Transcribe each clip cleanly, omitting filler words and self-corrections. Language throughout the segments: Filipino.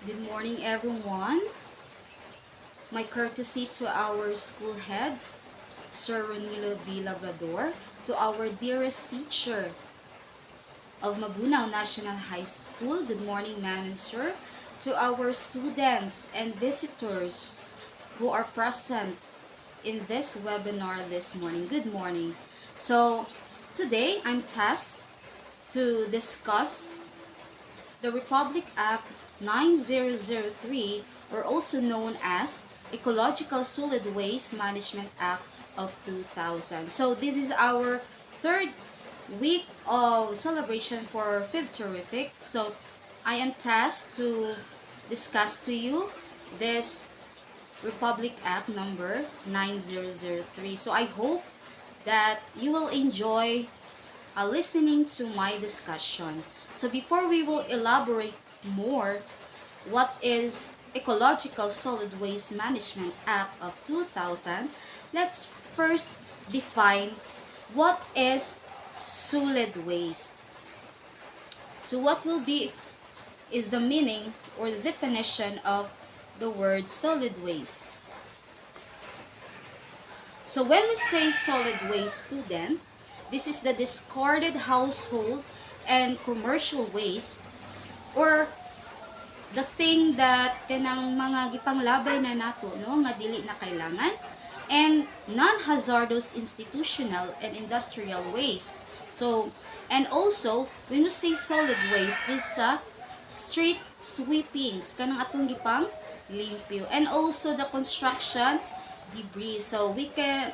Good morning, everyone. My courtesy to our school head, Sir Ronilo B. Labrador, to our dearest teacher of Mabunaw National High School. Good morning, ma'am and sir. To our students and visitors who are present in this webinar this morning. Good morning. So, today I'm tasked to discuss the Republic Act 9003, or also known as Ecological Solid Waste Management Act of 2000. So this is our third week of celebration for Fifth Terrific. So I am tasked to discuss to you this Republic Act number 9003. So I hope that you will enjoy listening to my discussion. So before we will elaborate more what is Ecological Solid Waste Management Act of 2000, let's first define what is solid waste. So what will be is the meaning or the definition of the word solid waste. So when we say solid waste, student, this is the discarded household and commercial waste, or the thing that kanang mga gipanglabay na nato, no, nga dili na kailangan, and non-hazardous institutional and industrial waste. So, and also, when we say solid waste, this sa street sweepings, kanang atong gipang limpyo, and also the construction debris. So, we can,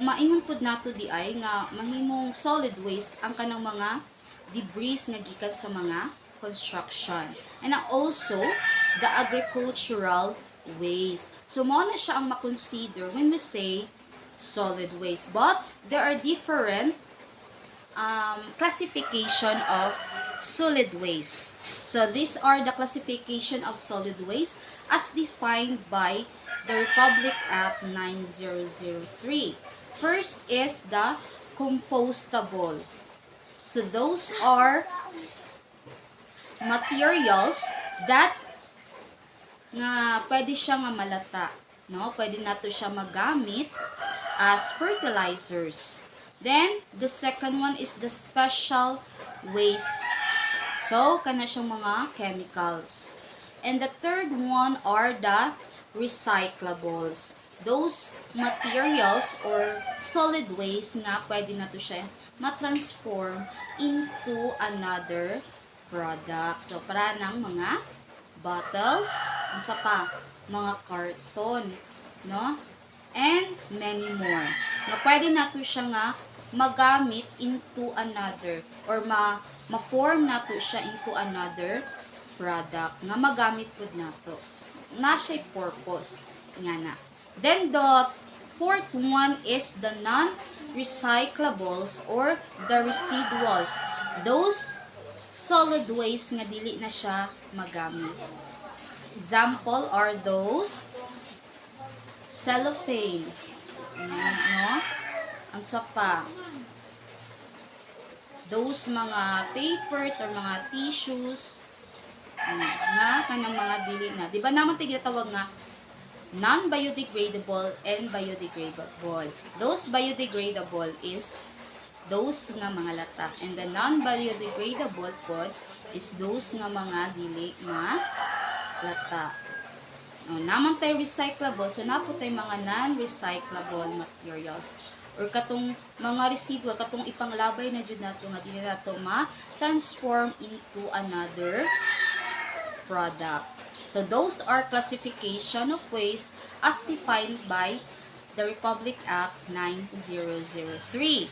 maingon pud nato di ay nga mahimong solid waste ang kanang mga debris nga gikan sa mga construction. And also, the agricultural waste. So, mao na siya ang makonsider when we say solid waste. But, there are different classification of solid waste. So, these are the classification of solid waste as defined by the Republic Act 9003. First is the compostable. So, those are materials that nga pwede siya nga malata, no? Pwede nato siya magamit as fertilizers. Then, the second one is the special waste. So, kana siyang mga chemicals. And the third one are the recyclables. Those materials or solid waste nga pwede nato siya ma-transform into another product. So, para ng mga bottles, isa pa, mga carton, no? And many more. Na pwede nato siya nga magamit into another, or ma-form nato siya into another product nga magamit pud nato. Na siya purpose nga na. Then the fourth one is the non-recyclables or the residuals. Those solid waste nga dili na siya magamit. Example are those cellophane. Ayan, no? Ang sapa. Those mga papers or mga tissues na kanang mga dili na. Di ba naman tinatawag nga non-biodegradable and biodegradable. Those biodegradable is those nga mga lata. And the non-biodegradable pod is those nga mga dili nga lata. Naman tayo recyclable, so napo tayo mga non-recyclable materials. Or katong mga residual, katong ipanglabay na dyan nato nga dili nato ma-transform into another product. So those are classification of waste as defined by the Republic Act 9003.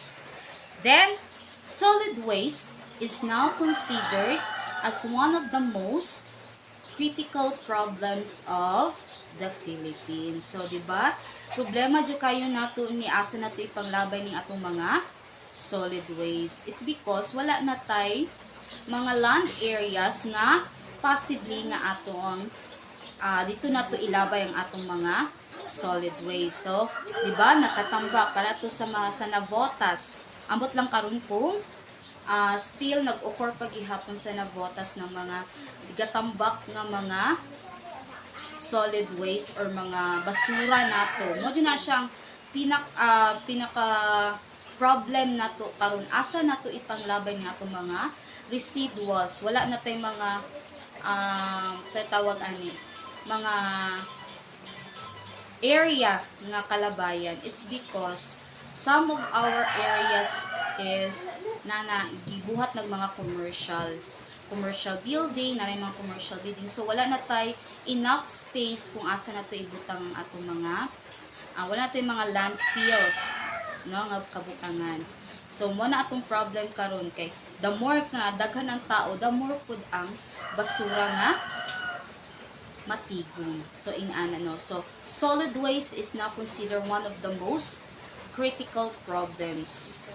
Then, solid waste is now considered as one of the most critical problems of the Philippines. So, di ba? Problema dyan kayo nato ni asa nato ipanglabay ni atong mga solid waste. It's because wala na tay mga land areas nga possibly nga atong dito nato ilabay ang atong mga solid waste. So, di ba? Nakatambak para to sa mga sa navotas. Ambot lang karon kung still nag-occur paghihapon sa nabotas ng mga gatambak nga mga solid waste or mga basura nato. Mo na siyang pinaka problem nato karon, asa nato itanglabay nato mga residuals. Wala na tay mga sa tawag ani mga area nga kalabayan. It's because some of our areas is gibuhat ng mga commercial building, mga commercial building. So wala na tay enough space kung asa na to ibutang ang atong mga wala na tay mga landfills, no, nga kabutangan. So mo na atong problem karon kay the more nga daghan ang tao, the more pud ang basura nga matigom. So so solid waste is now considered one of the most critical problems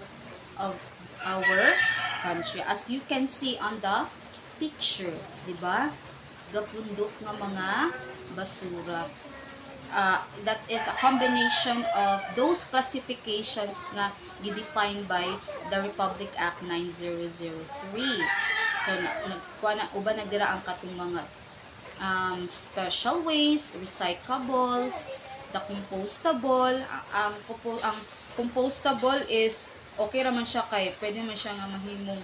of our country. As you can see on the picture, di ba? Gapundok nga mga basura. That is a combination of those classifications nga gidefined by the Republic Act 9003. So uban na dira ang katong mga special waste, recyclables, the compostable. Ang compostable is okay raman siya kay pwede man siya nga mahimong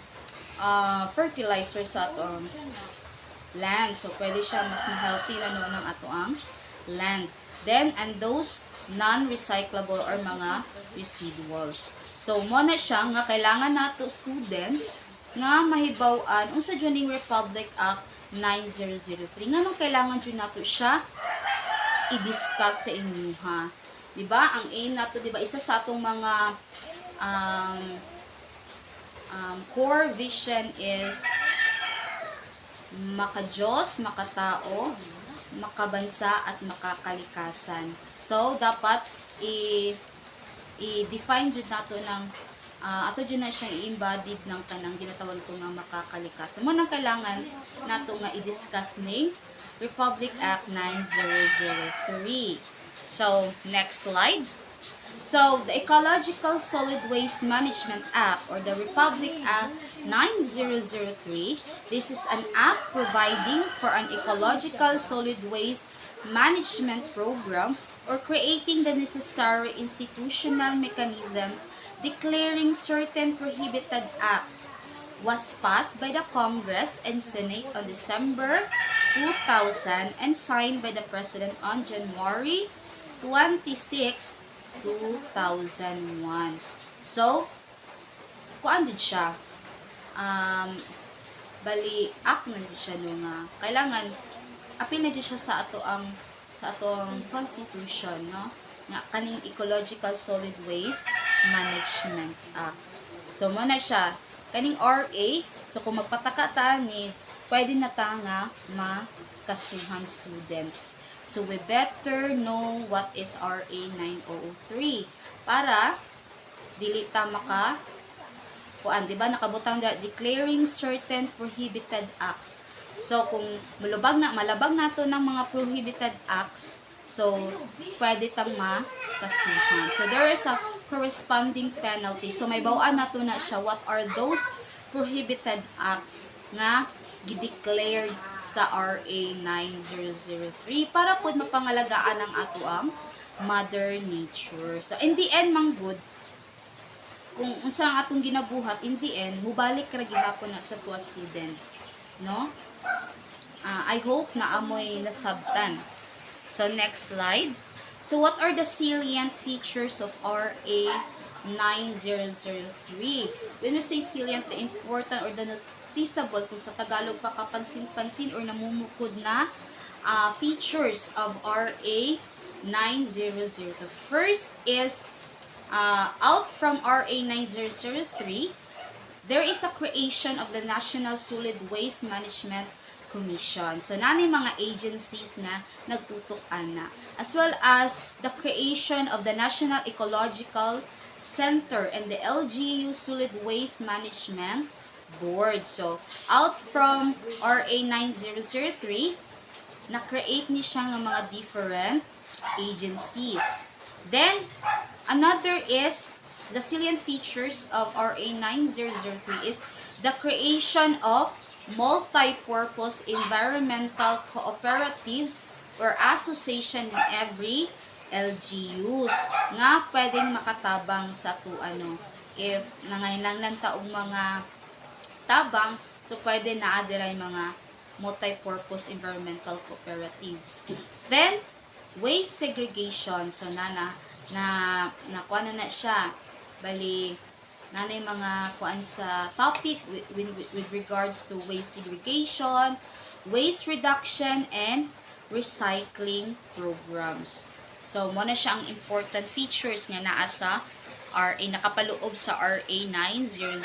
fertilizer sa ato land. So pwede siya mas healthy na no ng ato ang land. Then and those non-recyclable or mga residuals. So mo na siya nga kailangan nato students nga mahibaw-an unsa joining Republic Act 9003 nganong kailangan jud nato siya i-discuss sa inyo, ha. Diba? Ang aim nato, diba, isa sa atong mga core vision is maka-Diyos, makatao, makabansa, at makakalikasan. So, dapat i-define jud nato ng ato dyan na siyang i-embodied ng kanang ginatawag ko nga makakalikasan. Mo nang kailangan nato nga i-discuss ni Republic Act 9003. So, next slide. So, the Ecological Solid Waste Management Act or the Republic Act 9003, this is an act providing for an ecological solid waste management program or creating the necessary institutional mechanisms declaring certain prohibited acts, was passed by the Congress and Senate on December 2000 and signed by the President on January 26, 2001. So, kuan din siya? Bali, act na din siya nung kailangan, apil na din siya sa atong constitution, no? Nga kaning Ecological Solid Waste Management Act. So, mo na siya, kaning RA, so kung magpataka ta ni, pwede na ta nga makasuhan students. So, we better know what is RA 9003 para dili ta maka kuan, di ba, nakabutang declaring certain prohibited acts. So, kung malabag nato ng mga prohibited acts, so, pwede tang makasuhan. So, there is a corresponding penalty. So, may bawaan nato na siya what are those prohibited acts nga gideclared sa RA 9003 para pod mapangalagaan ang ato ang Mother Nature. So, in the end, manggod, kung unsa ang atong ginabuhat, in the end, mubalik ra gihapon na sa tuwa students. No? I hope na amoy nasabtan. So, next slide. So, what are the salient features of RA 9003? When we say salient, the important or the noticeable, kung sa Tagalog pa kapansin-pansin or namumukod na features of RA 9003. The first is, out from RA 9003, there is a creation of the National Solid Waste Management Commission. So, nani mga agencies na nagtutok-an na. As well as the creation of the National Ecological Center and the LGU Solid Waste Management Board. So, out from RA 9003, na-create ni siya ng mga different agencies. Then, another is, the salient features of RA 9003 is the creation of multi-purpose environmental cooperatives or association in every LGUs nga pwedeng makatabang sa if nangailangan taong mga tabang, so pwede na adiray mga multi-purpose environmental cooperatives. Then waste segregation, so nakuha na siya, bali nanay mga kuan sa topic with regards to waste segregation, waste reduction, and recycling programs. So, mo na siya ang important features nga naa sa RA, nakapaloob sa RA 9003.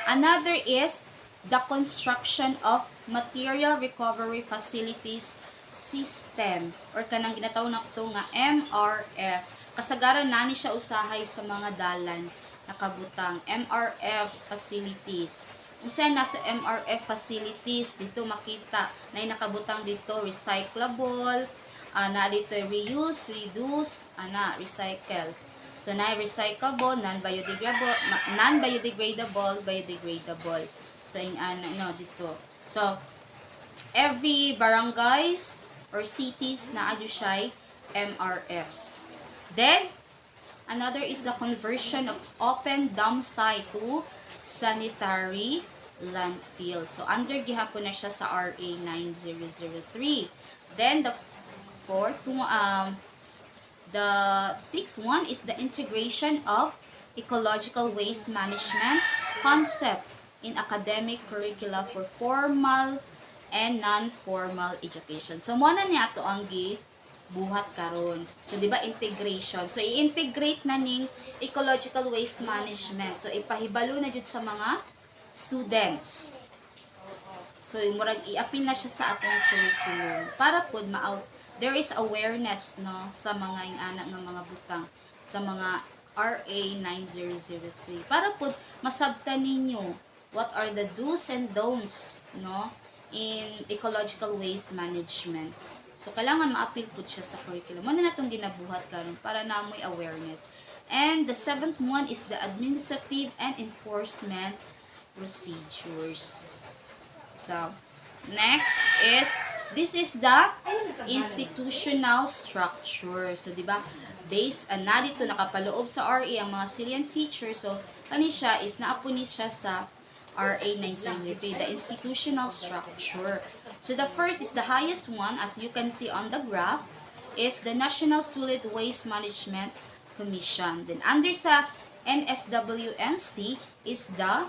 Another is the construction of material recovery facilities system or kanang ginatawag na ito nga MRF. Kasagaran nani siya usahay sa mga dalan nakabutang MRF facilities. Kung siya nasa MRF facilities, dito makita na nakabutang dito recyclable, na dito reuse, reduce, recycle. So na recyclable, non-biodegradable, biodegradable. So dito. So every barangays or cities na adu siya MRF. Then another is the conversion of open dumpsite to sanitary landfill. So, under gihapon na siya sa RA 9003. Then, the sixth one is the integration of ecological waste management concept in academic curricula for formal and non-formal education. So, muna niya ito ang buhat karon. So, di ba integration? So, i-integrate na ning ecological waste management. So, ipahibalo na jud sa mga students. So, murag i-apil na siya sa atong curriculum. Para pod there is awareness no sa mga anak ng mga butang sa mga RA 9003. Para pod masabtan ninyo what are the do's and don'ts no in ecological waste management. So, kailangan ma-appeal po siya sa curriculum. Muna na itong ginabuhat karon para na may awareness. And the seventh one is the administrative and enforcement procedures. So, next is, this is the institutional structure. So, di ba, based, na dito nakapaloob sa RA ang mga salient features. So, kani siya is naapuni siya sa RA 903, the institutional structure. So the first is the highest one, as you can see on the graph, is the National Solid Waste Management Commission. Then under sa NSWMC is the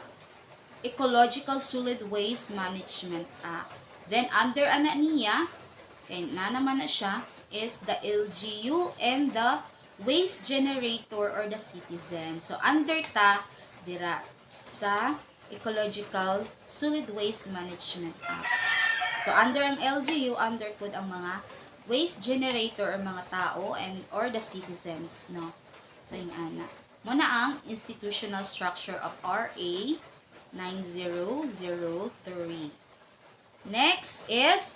Ecological Solid Waste Management Act. Then under niya, na naman na siya, is the LGU and the waste generator or the citizen. So under dira sa Ecological Solid Waste Management Act. So, under ang LGU, under po ang mga waste generator or mga tao or the citizens, no? So, yung muna ang institutional structure of RA 9003. Next is,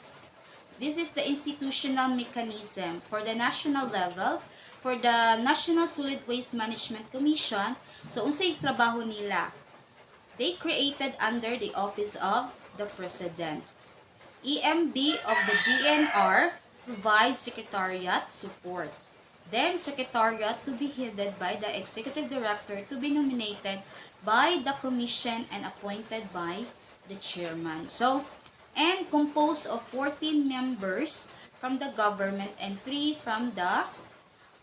this is the institutional mechanism for the national level, for the National Solid Waste Management Commission. So, unsay trabaho nila? They created under the Office of the President. EMB of the DENR provides secretariat support. Then, secretariat to be headed by the executive director to be nominated by the commission and appointed by the chairman. So, and composed of 14 members from the government and 3 from the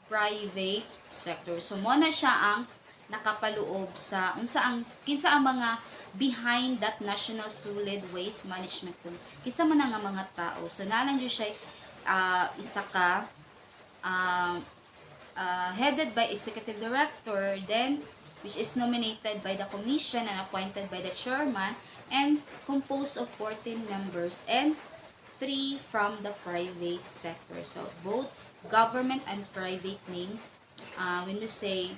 private sector. So, muna siya ang nakapaloob sa kinsa ang mga behind that National Solid Waste Management. Kinsa man nga mga tao. So, nalang yun siya isa ka headed by executive director, then which is nominated by the commission and appointed by the chairman, and composed of 14 members and 3 from the private sector. So, both government and private name, when we say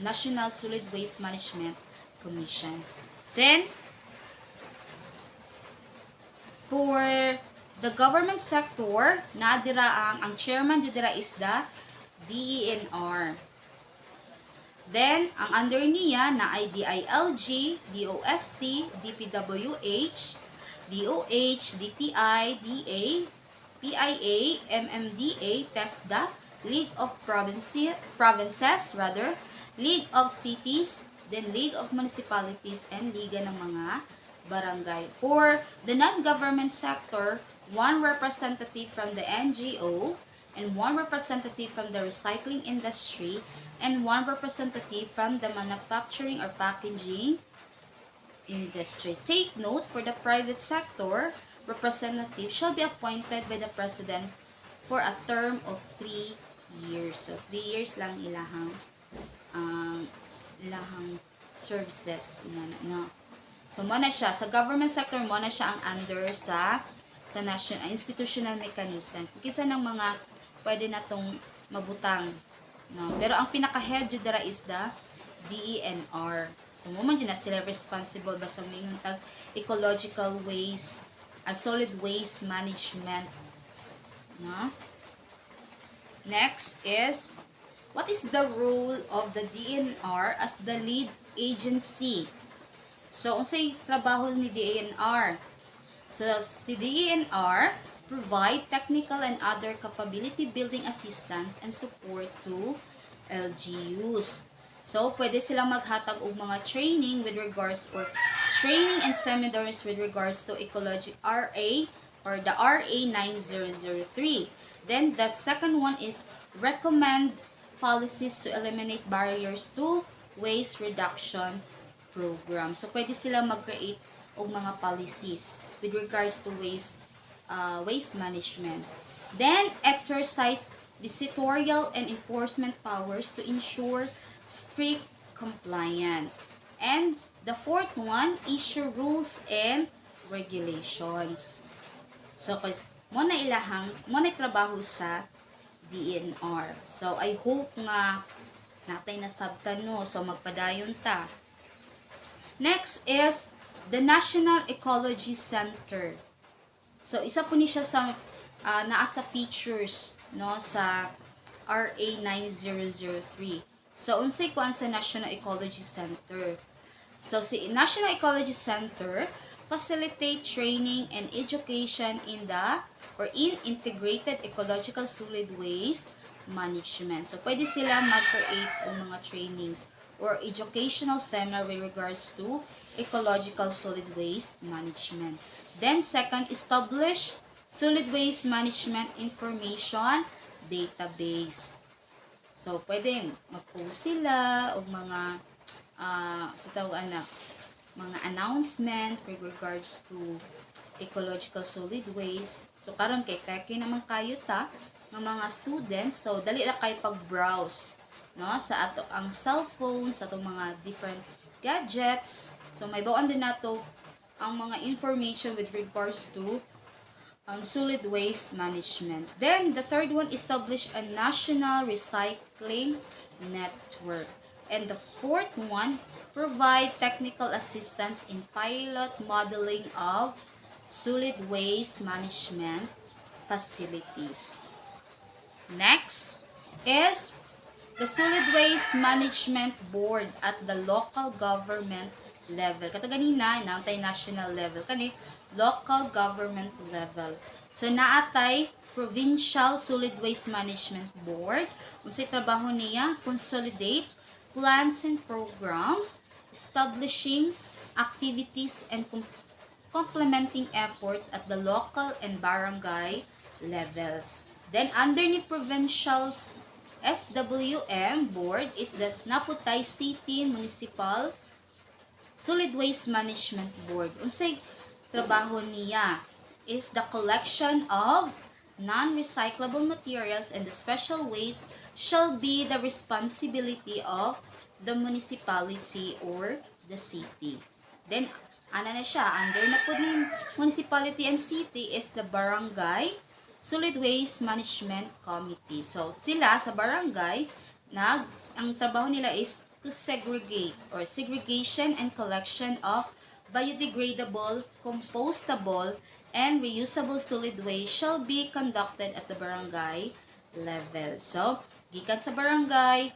National Solid Waste Management Commission. Then, for the government sector, ang chairman dira is the DENR. Then, ang under niya na ay DILG, DOST, DPWH, DOH, DTI, DA, PIA, MMDA, TESDA, League of Provinces, League of Cities, then League of Municipalities, and Liga ng mga barangay. For the non-government sector, one representative from the NGO, and one representative from the recycling industry, and one representative from the manufacturing or packaging industry. Take note, for the private sector, representative shall be appointed by the president for a term of 3 years. So, 3 years lang ilahang services. No? So, muna siya. Sa government sector, muna siya ang under sa national institutional mechanism. Kisa ng mga pwede na tong mabutang. No? Pero ang pinaka-head yun dara is the DENR. So, mo man yun na sila responsible ba sa mga tag ecological waste, solid waste management. No? Next is, what is the role of the DENR as the lead agency? So, unsay trabaho ni DENR? So, si DENR provide technical and other capability building assistance and support to LGUs. So, pwede silang maghatag og mga training with regards or training and seminars with regards to ecology RA or the RA 9003. Then, the second one is recommend policies to eliminate barriers to waste reduction program. So, pwede silang mag-create og mga policies with regards to waste management. Then, exercise visitorial and enforcement powers to ensure strict compliance. And the fourth one, issue rules and regulations. So, muna trabaho sa DENR. So, I hope nga natay na sabtan no. So, magpadayon ta. Next is the National Ecology Center. So, isa po ni siya sa naa sa features no sa RA 9003. So, unsay kuan sa National Ecology Center. So, si National Ecology Center facilitate training and education in integrated ecological solid waste management. So, pwede sila mag-create ng mga trainings or educational seminar with regards to ecological solid waste management. Then, second, establish solid waste management information database. So, pwede mag-post sila o mga mga announcement with regards to ecological solid waste. So, karon kay teki naman kayo ng mga students. So, dali ra kayo pag-browse no sa ato ang cellphone, sa atong mga different gadgets. So, may bawaan din nato ang mga information with regards to solid waste management. Then, the third one, establish a national recycling network. And the fourth one, provide technical assistance in pilot modeling of solid waste management facilities. Next is the Solid Waste Management Board at the local government level. Kato ganina, naatay national level. Kani, local government level. So, naatay Provincial Solid Waste Management Board. Unsay trabaho niya? Consolidate plans and programs, establishing activities and complementing efforts at the local and barangay levels. Then, under ni Provincial SWM Board is the Naputay City Municipal Solid Waste Management Board. Unsay trabaho niya is the collection of non-recyclable materials and the special waste shall be the responsibility of the municipality or the city. Then, ana na siya, under na po ni municipality and city is the barangay Solid Waste Management Committee. So, sila sa barangay, ang trabaho nila is to segregate or segregation and collection of biodegradable, compostable, and reusable solid waste shall be conducted at the barangay level. So, gikan sa barangay,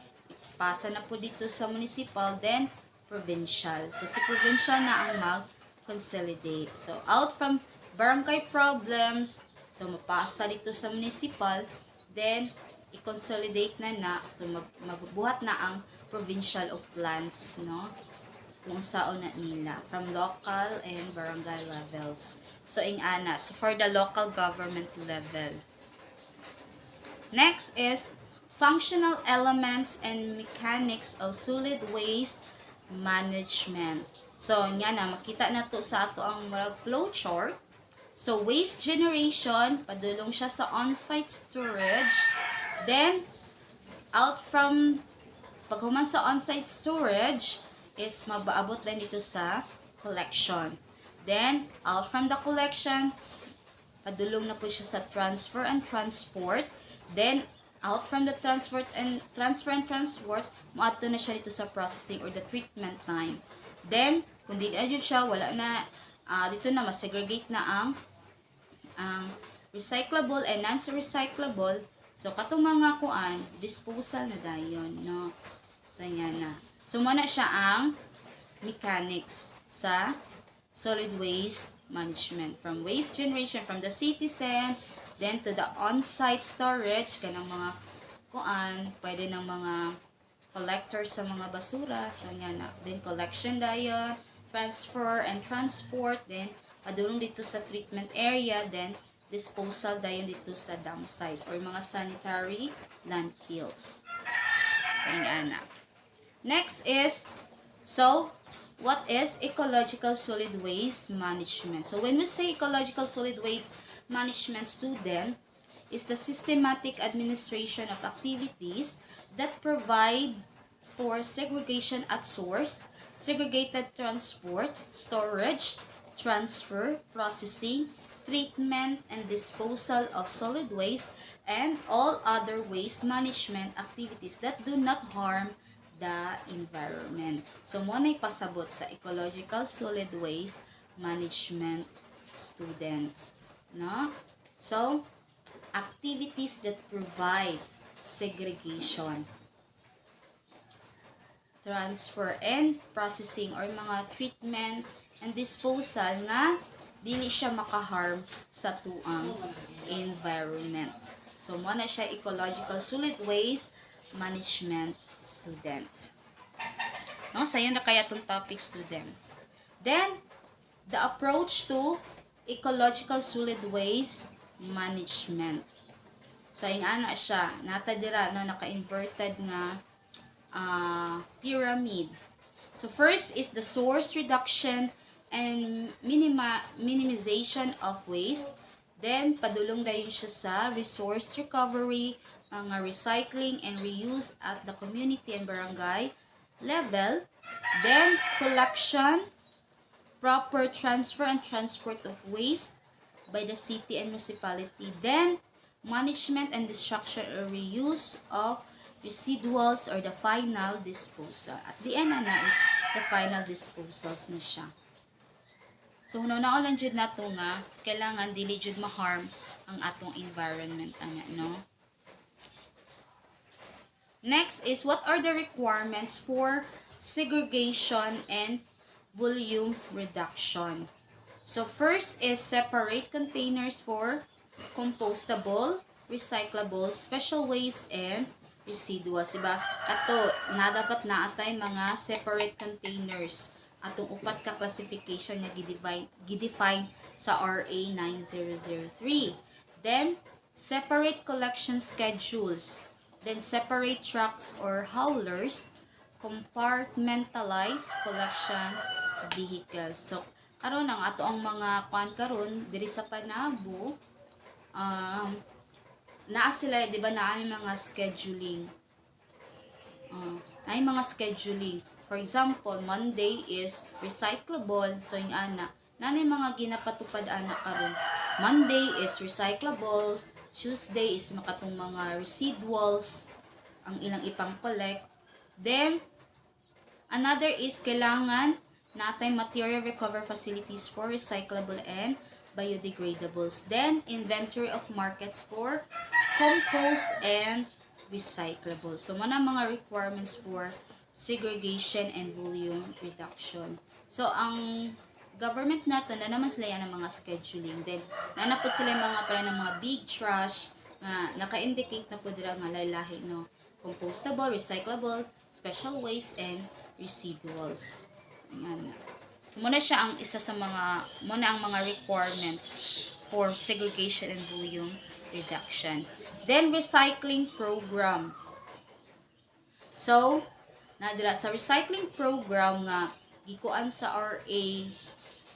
pasa na po dito sa municipal, then provincial. So, si provincial na ang mag-consolidate. So, out from barangay problems, so mapasa dito sa municipal, then i-consolidate na so magbuhat na ang provincial of plans, no? Kung saan na nila from local and barangay levels. So, so for the local government level. Next is functional elements and mechanics of solid waste management. So, nga na, makita na to sa ato ang flow chart. So, waste generation, padulong siya sa on-site storage. Then, out from, paghuman sa on-site storage, is mabaabot din dito sa collection. Then, out from the collection, padulong na po siya sa transfer and transport. Then, out from the transfer and transport, maato na siya dito sa processing or the treatment time. Then, kung di na siya, wala na, dito na, mas-segregate na ang recyclable and non-recyclable. So, katong mga kuan, disposal na dayon, no? So, yan na. So, muna siya ang mechanics sa solid waste management. From waste generation, from the citizen, then to the on-site storage, kanang mga kuan, pwede ng mga collectors sa mga basura. So, yan na. Then, collection dayon, transfer and transport, then, padulong dito sa treatment area, then, disposal dayon dito sa dumpsite or mga sanitary landfills. So, yan na. Next is, so, what is ecological solid waste management? So, when we say ecological solid waste management, student, is the systematic administration of activities that provide for segregation at source, segregated transport, storage, transfer, processing, treatment, and disposal of solid waste, and all other waste management activities that do not harm the environment. So, muna'y pasabot sa ecological solid waste management students. No? So, activities that provide segregation, transfer, and processing or mga treatment and disposal nga dili siya makaharm sa tuang environment. So, muna siya ecological solid waste management student. No, sayo na kaya itong topic, students. Then, the approach to ecological solid waste management. So, yung ano siya, natadira, no, naka-inverted nga pyramid. So, first is the source reduction and minimization of waste. Then, padulong dayon siya sa resource recovery, mga recycling and reuse at the community and barangay level. Then, collection, proper transfer and transport of waste by the city and municipality. Then, management and destruction or reuse of residuals or the final disposal. At the end na is the final disposals na siya. So, hunaw lang jud nato nga kailangan dili jud ma-harm ang atong environment no. Next is what are the requirements for segregation and volume reduction. So, first is separate containers for compostable, recyclables, special waste, and residuals. Diba? Ato, dapat na atay mga separate containers. Atong upat ka classification nga gidefine sa RA 9003. Then, separate collection schedules. Then, separate trucks or haulers, compartmentalized collection vehicles. So, karon ang ato ang mga kuan karon diri sa Panabo, naa sila, di ba, naa mga scheduling. Naa mga scheduling. For example, Monday is recyclable. So, yung nanay mga ginapatupad karon. Monday is recyclable. Tuesday is makatong mga residuals ang ilang ipang-collect. Then, another is kailangan natay material recovery facilities for recyclable and biodegradables. Then, inventory of markets for compost and recyclables. So, muna mga requirements for segregation and volume reduction. So, ang government nato na naman sila yan ng mga scheduling. Then, nanapod sila yung mga para ng mga big trash na naka-indicate na po dira nga lahi no, compostable, recyclable, special waste, and residuals. So, yan na. So, muna siya ang isa sa muna ang mga requirements for segregation and volume reduction. Then, recycling program. So, nadira sa recycling program nga gikuan sa RA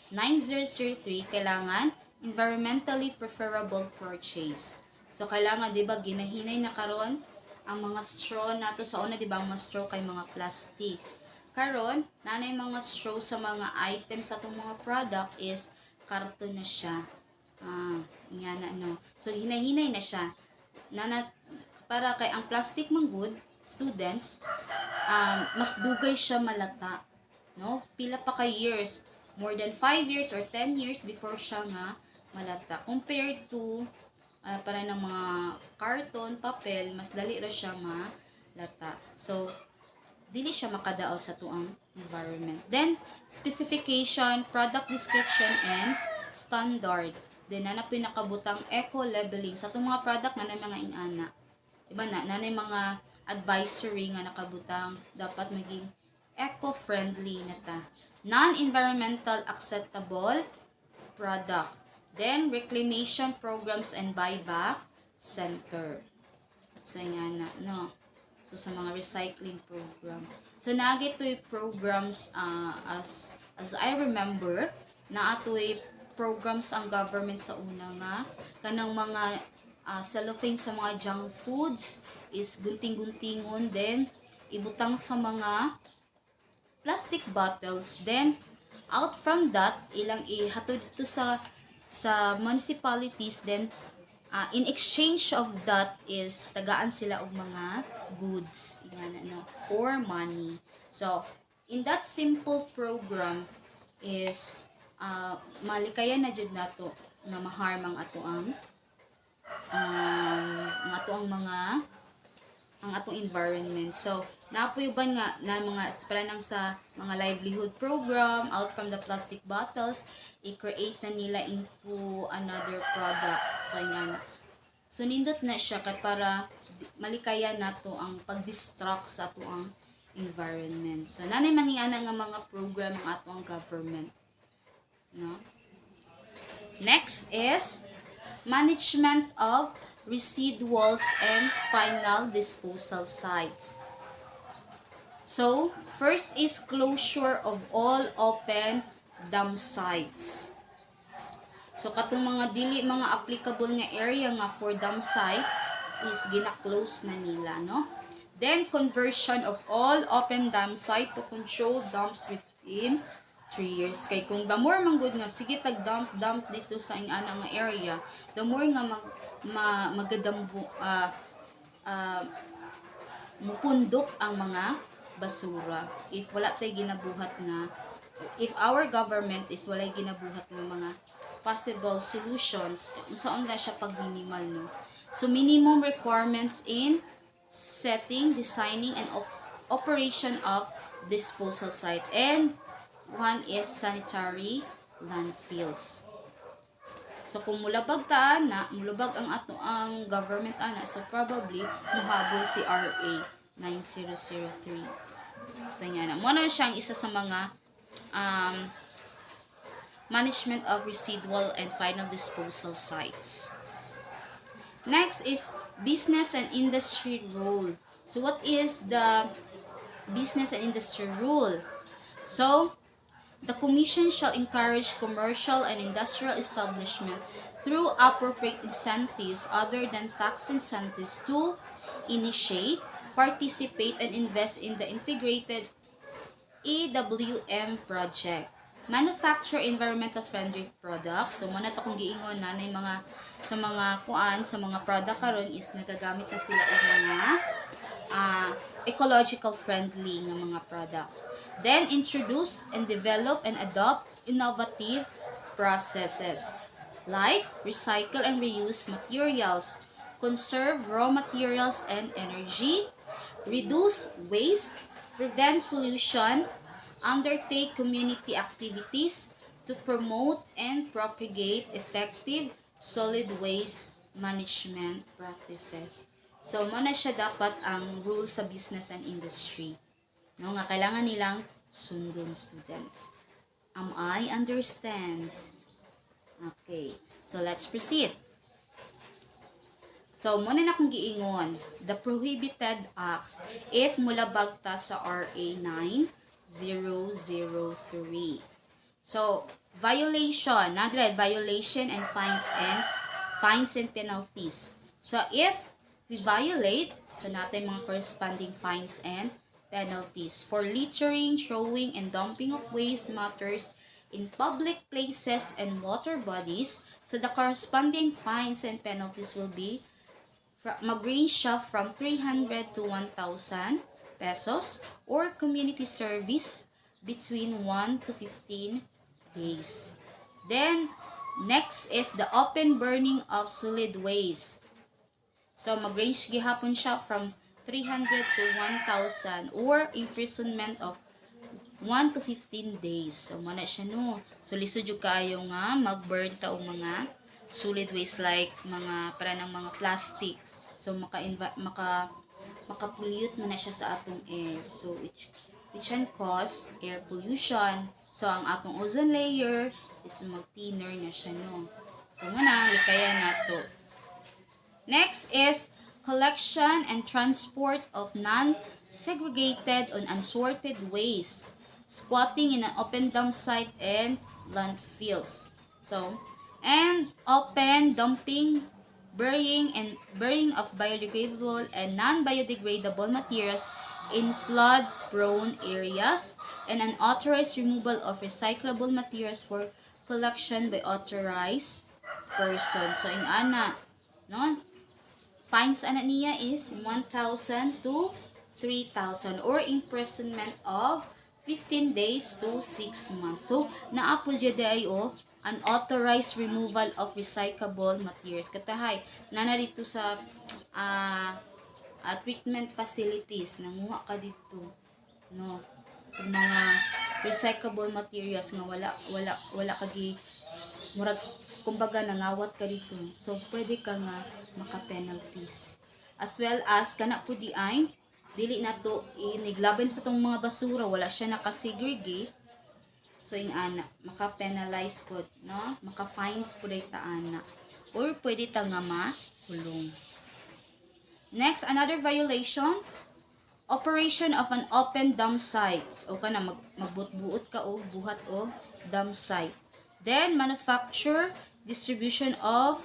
9003, kailangan environmentally preferable purchase. So, kailangan, di ba, ginahinay na karon ang mga straw nato sa una, di ba, ang mga straw kay mga plastic. Karon, nanay mga straw sa mga items sa itong mga product is karton na siya. Yan na, no. So, hinahinay na siya. Para kay ang plastic man good, students, mas dugay siya malata. No? Pila pa ka years. More than 5 years or 10 years before siya nga malata. Compared to para ng mga karton, papel, mas dali ra siya malata. So, dili siya makadao sa tuang environment. Then, specification, product description, and standard. Then, na pinakabutang eco-labeling. Sa itong mga product na mga inana. Diba na mga advisory nga nakabutang dapat maging eco-friendly na ta. Non-environmental acceptable product. Then, reclamation programs and buyback center. So, yan na, no? So, sa mga recycling program. So, nagito'y programs, as I remember, na ato'y programs ang government sa una nga, kanang mga cellophane sa mga junk foods is gunting-guntingon, then ibutang sa mga plastic bottles, then out from that ilang ihatod dito sa municipalities, then in exchange of that is tagaan sila og mga goods or money. So in that simple program is malikayan na jud nato na maharm ang atong environment. So napuyuban nga na mga para nang sa mga livelihood program, out from the plastic bottles, i-create na nila into another product sa inana. So nindot na siya kay para malikayan nato ang pag-distract sa ato ang environment. So nanay mangiana nga mga program ang ato ang government, no? Next is management of residuals and final disposal sites. So, first is closure of all open dumpsites. So, katong mga dili mga applicable nga area nga for dumpsite is gina-close na nila, no? Then, conversion of all open dumpsite to controlled dumps within 3 years. Kay kung the more manggod nga, sige tag-dump dito sa ingana nga area, the more nga magadambo, mupundok ang mga basura. If wala tayo ginabuhat nga, if our government is wala ginabuhat ng mga possible solutions, saan na siya pag-minimal, no? So, minimum requirements in setting, designing, and operation of disposal site. And one is sanitary landfills. So, kung mulabag mulabag ang ato ang government so probably muhabol si RA 9003. So, yan. Muna siyang isa sa mga management of residual and final disposal sites. Next is business and industry rule. So, what is the business and industry rule? So, the Commission shall encourage commercial and industrial establishment through appropriate incentives other than tax incentives to initiate, participate, and invest in the integrated EWM project. Manufacture environmental friendly products. So, muna ito kung giingon na mga sa mga product karon is nagagamit na sila ng mga ecological friendly ng mga products. Then, introduce and develop and adopt innovative processes like recycle and reuse materials, conserve raw materials and energy, reduce waste, prevent pollution, undertake community activities to promote and propagate effective solid waste management practices. So, muna siya dapat ang rules sa business and industry. No, nga kailangan nilang sundon, students. Am I understand? Okay. So, let's proceed. So, muna na kong giingon, the prohibited acts if mulabag ta sa RA 9003. So, violation, violation and fines and penalties. So, if we violate, so natin mga corresponding fines and penalties for littering, throwing, and dumping of waste matters in public places and water bodies. So, the corresponding fines and penalties will be mag-range siya from 300 to 1,000 pesos or community service between 1 to 15 days. Then, next is the open burning of solid waste. So, mag-range gihapon siya from 300 to 1,000 or imprisonment of 1 to 15 days. So, muna siya no. So, lisod yung kayo nga mag-burn ta o mga solid waste like mga para ng mga plastic. So, maka-pollute mo na siya sa atong air. So, which can cause air pollution. So, ang atong ozone layer is mag-thinner na siya, no? So, muna, likaya na to. Next is collection and transport of non-segregated and unsorted waste. Squatting in an open dump site and landfills. So, and open dumping, burying of biodegradable and non-biodegradable materials in flood-prone areas, and unauthorized removal of recyclable materials for collection by authorized person. So, in ana, no? Fines ana niya is 1,000 to 3,000 or imprisonment of 15 days to 6 months. So, naapol dyan dayo unauthorized removal of recyclable materials. Katahay, narito sa treatment facilities, nanguha ka dito. No? Yung mga recyclable materials nga wala kagi murag kumbaga nangawat ka dito. So, pwede ka nga maka-penalties. As well as, kana po di ay, dili na to, iniglaban sa tong mga basura, wala siya nakasegregate. So, yung ana, maka-penalize po, no? Maka-fines po day ta ana. Or pwede ta nga makulong. Next, another violation, operation of an open dump sites. O ka na, magbut-buot ka o buhat o dump site. Then, manufacture, distribution of,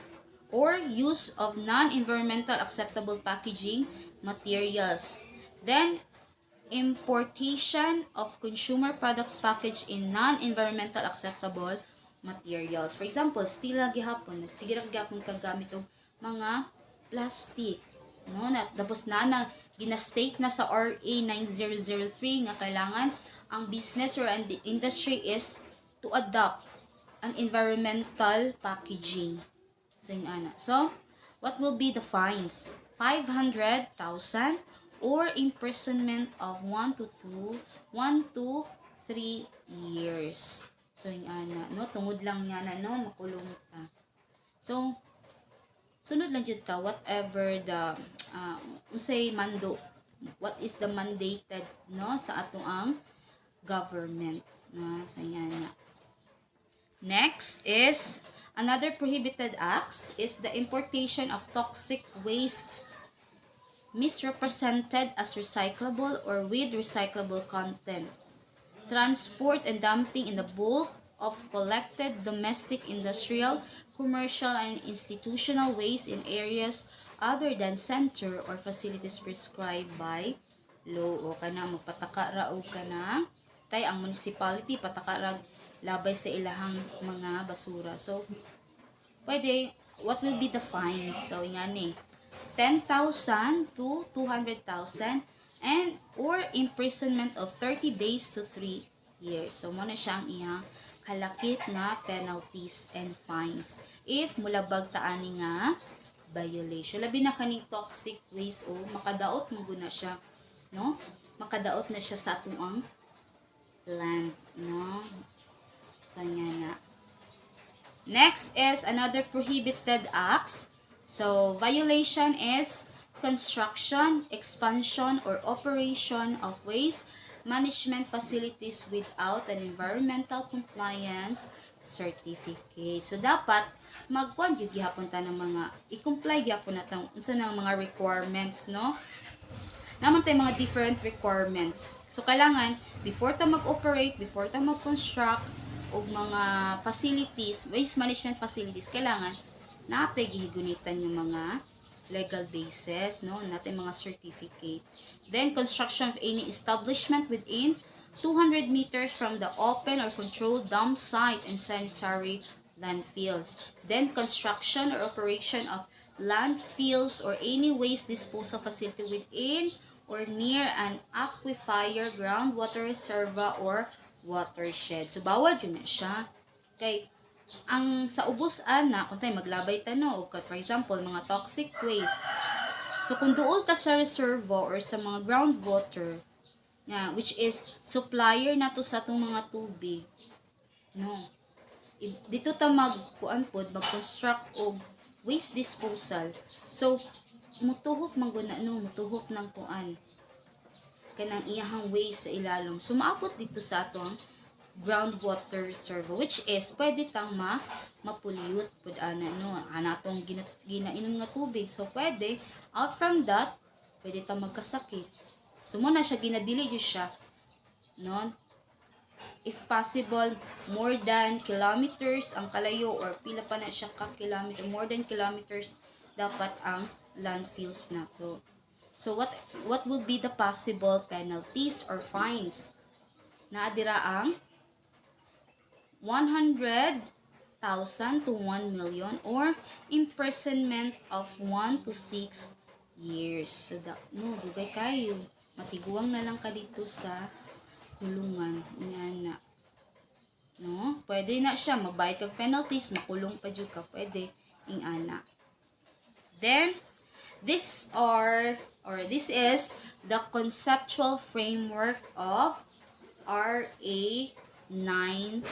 or use of non-environmental acceptable packaging materials. Then, importation of consumer products packaged in non-environmental acceptable materials. For example, steel lagi hapon, nagsigirag gapon kagamit og mga plastic. No? Tapos ginastake na sa RA 9003 nga kailangan ang business or ang industry is to adopt an environmental packaging. So, what will be the fines? 500,000 or imprisonment of 1 to 3 years. So, yung no, tungod lang yan, no, makulong ta. So, sunod lang dyan ta, whatever the, what is the mandated, no, sa atong ang government, no, sa yan. Next is, another prohibited acts is the importation of toxic waste misrepresented as recyclable or with recyclable content. Transport and dumping in the bulk of collected domestic, industrial, commercial, and institutional waste in areas other than center or facilities prescribed by law. O kana, magpataka o kana, tay ang municipality, pataka labay sa ilahang mga basura. So, pwede, what will be the fines? So, yan 10,000 to 200,000 and or imprisonment of 30 days to 3 years. So, muna siyang iyang kalakit nga penalties and fines if mulabag taani nga violation. Labi na kaning toxic waste o makadaot mo guna siya, no? Makadaot na siya sa atong ang land, no? So nga na. Next is another prohibited acts. So violation is construction, expansion, or operation of waste management facilities without an environmental compliance certificate. So dapat magkuan gyud gihapon ta ng mga i-comply gyapon natang unsa nang mga requirements, no? Naman tay mga different requirements. So kailangan before ta mag-operate, before ta mag-construct og mga facilities, waste management facilities, kailangan natay gihigunitan yung mga legal basis, no? Natay mga certificate. Then construction of any establishment within 200 meters from the open or controlled dump site and sanitary landfills. Then construction or operation of landfills or any waste disposal facility within or near an aquifer, groundwater reservoir, or watershed. So bawal yun na siya. Kay ang sa ubos ana kung tayo maglabay tano, for example mga toxic waste. So kung duol ta sa reservoir or sa mga groundwater, which is supplier nato sa atong mga tubig, no, dito ta magkuan pod mag-construct og waste disposal. So mutuhok man guna, no, mutuhok ng kuan kanang iyahang waste sa ilalom. So maabot dito sa atong groundwater reservoir, which is pwede tang mapulyut pod ana, no, anatong ginainom nga tubig. So pwede out from that pwede tang magkasakit. So mo na siya ginadili jud siya, no, if possible more than kilometers ang kalayo or pila pa na siya ka kilometer, more than kilometers dapat ang landfills nato. So what would be the possible penalties or fines? Naadira ang 100,000 to 1 million or imprisonment of 1 to 6 years. So no, dugay kayo. Matiguang na lang ka dito sa kulungan. Yan na. No? Pwede na siya. Magbayad kag penalties. Makulong pa dyan ka. Pwede. Ingana. Then, this is the conceptual framework of RA 9003.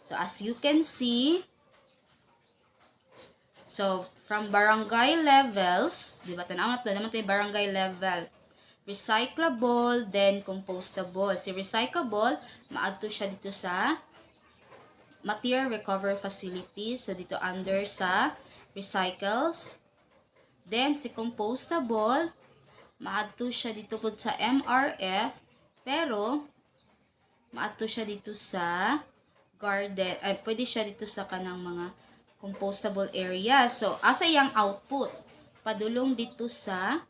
So, as you can see, so, from barangay levels, di ba, tanaw naman tayo barangay level, recyclable, then compostable. Si recyclable, maadto siya dito sa material recovery facilities. So, dito under sa recycles. Then, si compostable, maadto siya dito po sa MRF, pero, maadto siya dito sa garden, pwede siya dito sa kanang mga compostable area. So, asa yang output? Padulong dito sa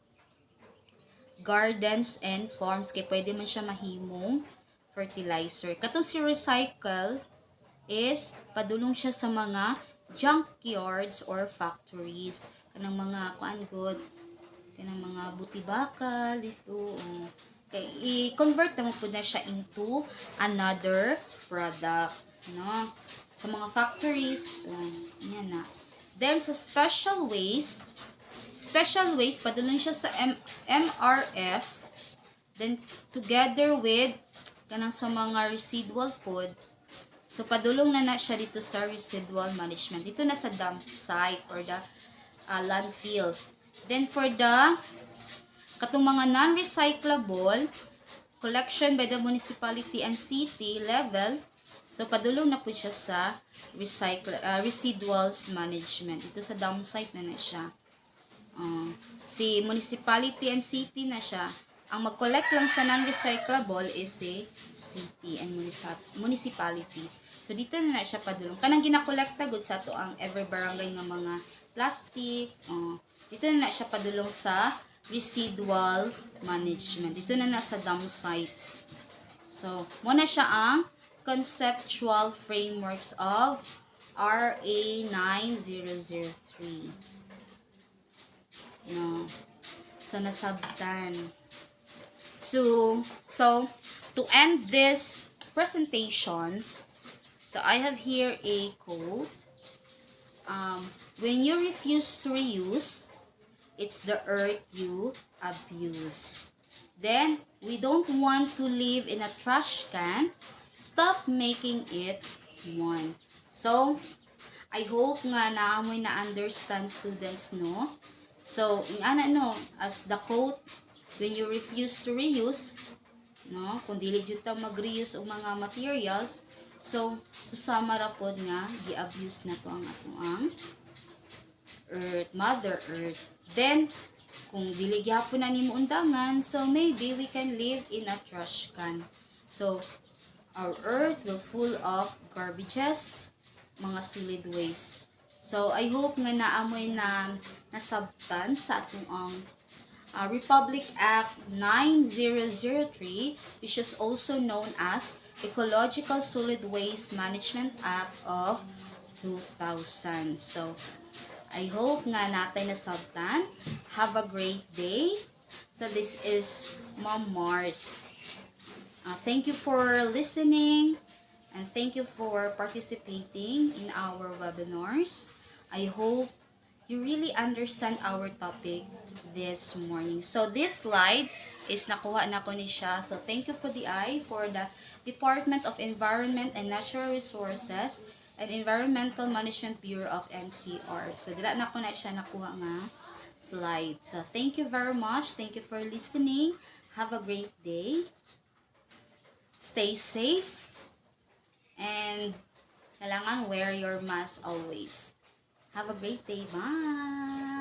gardens and farms. Kaya pwede man siya mahimong fertilizer. Katong si recycle is padulong siya sa mga junkyards or factories. Kanang mga kuan good, kanang mga butibakal dito. Kaya i-convert naman po na siya into another product, no? Sa mga factories, yan na. Then, sa special waste, padulong siya sa MRF, then, together with, kanang sa mga residual food, so, padulong na siya dito sa residual management. Dito na sa dump site or the landfills. Then, for the, katong mga non-recyclable, collection by the municipality and city level, so, padulong na po siya sa residuals management. Ito sa dump site na siya. Si municipality and city na siya. Ang mag-collect lang sa non-recyclable is si city and municipalities. So, dito na siya padulong. Kanang ginakolekta good sa ito ang every barangay ng mga plastic. Dito na siya padulong sa residual management. Dito na sa dump sites. So, muna siya ang conceptual frameworks of RA 9003. No. So, nasabtan. So, to end this presentations, so I have here a quote. when you refuse to reuse, it's the earth you abuse. Then, we don't want to live in a trash can. Stop making it one. So, I hope nga naamoy na understand students, no? So, as the quote, when you refuse to reuse, no, kung dili jud ta mag-reuse og mga materials, so susama ra pod nga gi-abuse na to ang atoang earth, mother earth. Then kung dili gyapon na nimo undangan, so maybe we can live in a trash can. So our earth will full of garbages, mga solid waste. So I hope nga naamoy na nasabtan sa atong Republic Act 9003, which is also known as Ecological Solid Waste Management Act of 2000. So, I hope nga natin nasabtan. Have a great day. So, this is Mom Mars. Thank you for listening and thank you for participating in our webinars. I hope you really understand our topic this morning. So this slide is nakuha na ko ni siya. So thank you for the Department of Environment and Natural Resources and Environmental Management Bureau of NCR. So dila na ko na siya nakuha nga slide. So thank you very much. Thank you for listening. Have a great day. Stay safe and kailangan wear your mask always. Have a great day. Bye!